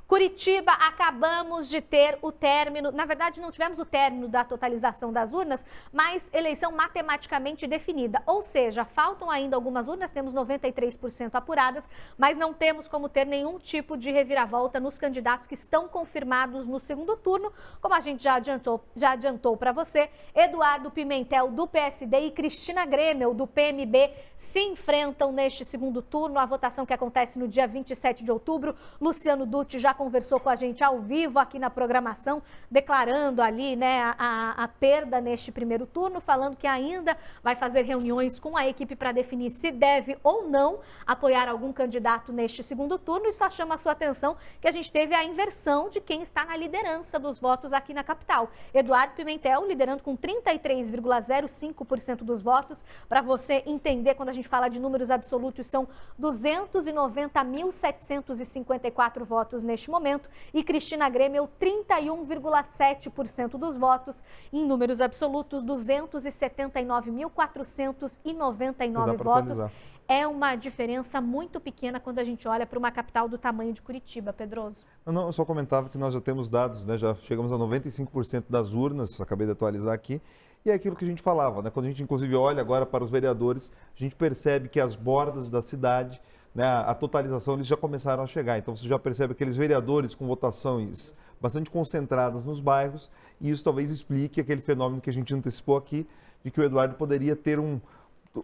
Curitiba, acabamos de ter o término, na verdade não tivemos o término da totalização das urnas, mas eleição matematicamente definida, ou seja, faltam ainda algumas urnas, temos 93% apuradas, mas não temos como ter nenhum tipo de reviravolta nos candidatos que estão confirmados no segundo turno, como a gente já adiantou para você. Eduardo Pimentel do PSD e Cristina Grêmio do PMB se enfrentam neste segundo turno, a votação que acontece no dia 27 de outubro, Luciano Dutti já conversou com a gente ao vivo aqui na programação, declarando ali, né, a perda neste primeiro turno, falando que ainda vai fazer reuniões com a equipe para definir se deve ou não apoiar algum candidato neste segundo turno. E só chama a sua atenção que a gente teve a inversão de quem está na liderança dos votos aqui na capital. Eduardo Pimentel liderando com 33,05% dos votos. Para você entender, quando a gente fala de números absolutos, são 290.754 votos neste momento, e Cristina Grêmio 31,7% dos votos, em números absolutos 279.499 votos. É uma diferença muito pequena quando a gente olha para uma capital do tamanho de Curitiba, Pedroso. Não, eu só comentava que nós já temos dados, né? Já chegamos a 95% das urnas, acabei de atualizar aqui, e é aquilo que a gente falava, né? Quando a gente inclusive olha agora para os vereadores, a gente percebe que as bordas da cidade, né, a totalização, eles já começaram a chegar. Então você já percebe aqueles vereadores com votações bastante concentradas nos bairros, e isso talvez explique aquele fenômeno que a gente antecipou aqui, de que o Eduardo poderia ter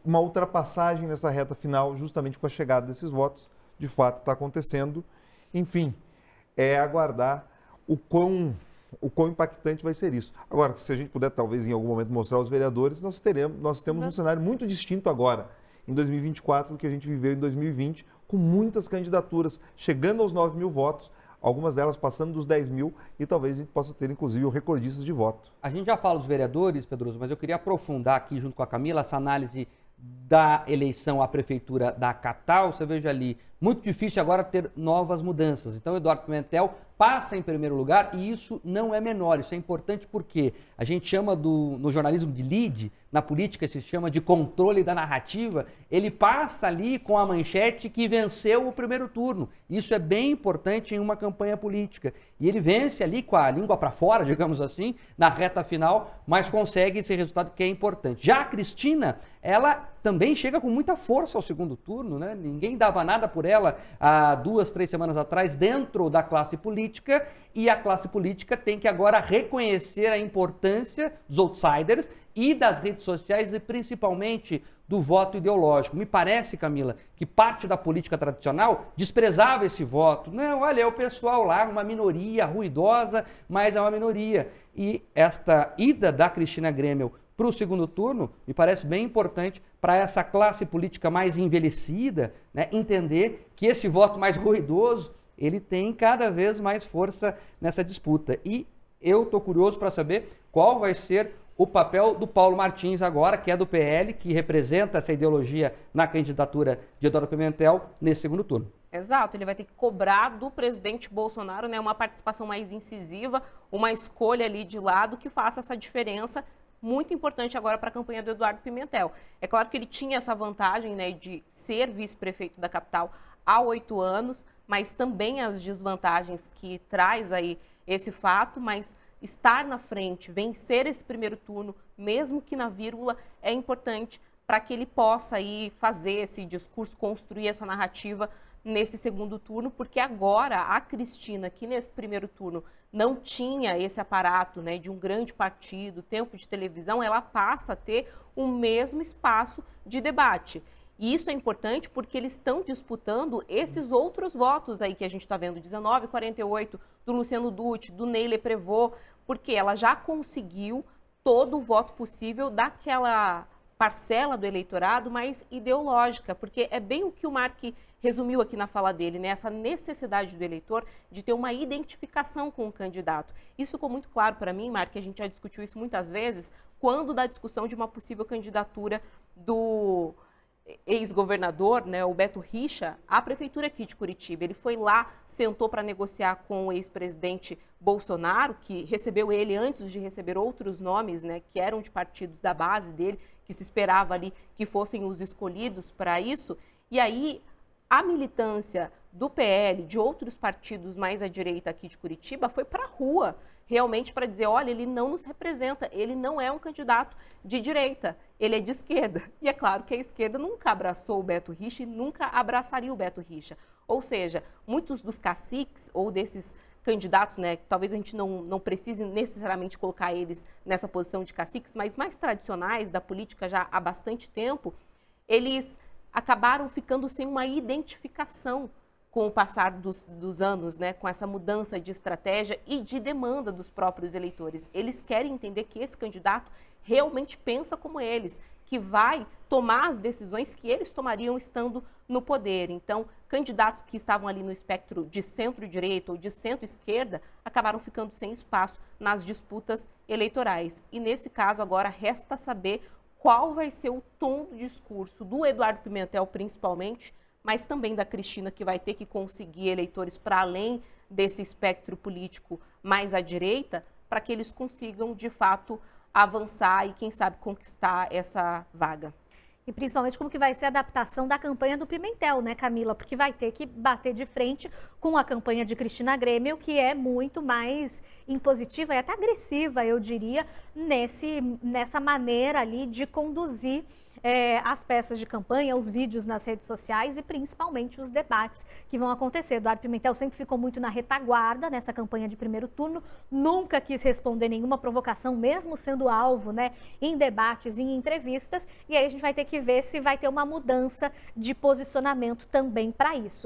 uma ultrapassagem nessa reta final, justamente com a chegada desses votos. De fato está acontecendo. Enfim, é aguardar o quão impactante vai ser isso. Agora, se a gente puder talvez em algum momento mostrar aos vereadores, nós temos um cenário muito distinto agora, em 2024, do que a gente viveu em 2020, com muitas candidaturas, chegando aos 9 mil votos, algumas delas passando dos 10 mil, e talvez a gente possa ter, inclusive, recordistas de voto. A gente já fala dos vereadores, Pedroso, mas eu queria aprofundar aqui, junto com a Camila, essa análise da eleição à prefeitura da capital. Você veja ali, muito difícil agora ter novas mudanças. Então, Eduardo Pimentel passa em primeiro lugar, e isso não é menor, isso é importante porque a gente chama no jornalismo de lead, na política se chama de controle da narrativa. Ele passa ali com a manchete que venceu o primeiro turno. Isso é bem importante em uma campanha política. E ele vence ali com a língua para fora, digamos assim, na reta final, mas consegue esse resultado que é importante. Já a Cristina, ela também chega com muita força ao segundo turno, né? Ninguém dava nada por ela há 2, 3 semanas atrás dentro da classe política, e a classe política tem que agora reconhecer a importância dos outsiders e das redes sociais, e principalmente do voto ideológico. Me parece, Camila, que parte da política tradicional desprezava esse voto. Não, olha, é o pessoal lá, uma minoria ruidosa, mas é uma minoria. E esta ida da Cristina Grêmio para o segundo turno me parece bem importante para essa classe política mais envelhecida, né, entender que esse voto mais ruidoso, ele tem cada vez mais força nessa disputa. E eu estou curioso para saber qual vai ser o papel do Paulo Martins agora, que é do PL, que representa essa ideologia na candidatura de Eduardo Pimentel nesse segundo turno. Exato, ele vai ter que cobrar do presidente Bolsonaro, né, uma participação mais incisiva, uma escolha ali de lado que faça essa diferença muito importante agora para a campanha do Eduardo Pimentel. É claro que ele tinha essa vantagem, né, de ser vice-prefeito da capital há 8 anos, mas também as desvantagens que traz aí esse fato, mas estar na frente, vencer esse primeiro turno, mesmo que na vírgula, é importante para que ele possa aí fazer esse discurso, construir essa narrativa nesse segundo turno, porque agora a Cristina, que nesse primeiro turno não tinha esse aparato, né, de um grande partido, tempo de televisão, ela passa a ter o mesmo espaço de debate. E isso é importante porque eles estão disputando esses outros votos aí que a gente está vendo, 19, 48, do Luciano Dutti, do Ney Leprevot, porque ela já conseguiu todo o voto possível daquela parcela do eleitorado mais ideológica, porque é bem o que o Mark resumiu aqui na fala dele, né? Essa necessidade do eleitor de ter uma identificação com o candidato. Isso ficou muito claro para mim, Mark, a gente já discutiu isso muitas vezes, quando da discussão de uma possível candidatura do ex-governador, né, o Beto Richa, à prefeitura aqui de Curitiba. Ele foi lá, sentou para negociar com o ex-presidente Bolsonaro, que recebeu ele antes de receber outros nomes, né, que eram de partidos da base dele, que se esperava ali que fossem os escolhidos para isso. E aí a militância do PL, de outros partidos mais à direita aqui de Curitiba, foi para a rua, realmente para dizer, olha, ele não nos representa, ele não é um candidato de direita, ele é de esquerda. E é claro que a esquerda nunca abraçou o Beto Richa e nunca abraçaria o Beto Richa. Ou seja, muitos dos caciques ou desses candidatos, né, talvez a gente não precise necessariamente colocar eles nessa posição de caciques, mas mais tradicionais da política já há bastante tempo, eles acabaram ficando sem uma identificação com o passar dos anos, né, com essa mudança de estratégia e de demanda dos próprios eleitores. Eles querem entender que esse candidato realmente pensa como eles, que vai tomar as decisões que eles tomariam estando no poder. Então, candidatos que estavam ali no espectro de centro-direita ou de centro-esquerda acabaram ficando sem espaço nas disputas eleitorais. E nesse caso, agora, resta saber qual vai ser o tom do discurso do Eduardo Pimentel, principalmente, mas também da Cristina, que vai ter que conseguir eleitores para além desse espectro político mais à direita, para que eles consigam, de fato, avançar e, quem sabe, conquistar essa vaga. E principalmente como que vai ser a adaptação da campanha do Pimentel, né, Camila? Porque vai ter que bater de frente com a campanha de Cristina Grêmio, que é muito mais impositiva e até agressiva, eu diria, nessa maneira ali de conduzir as peças de campanha, os vídeos nas redes sociais e principalmente os debates que vão acontecer. Eduardo Pimentel sempre ficou muito na retaguarda nessa campanha de primeiro turno, nunca quis responder nenhuma provocação, mesmo sendo alvo, né, em debates, em entrevistas, e aí a gente vai ter que ver se vai ter uma mudança de posicionamento também para isso.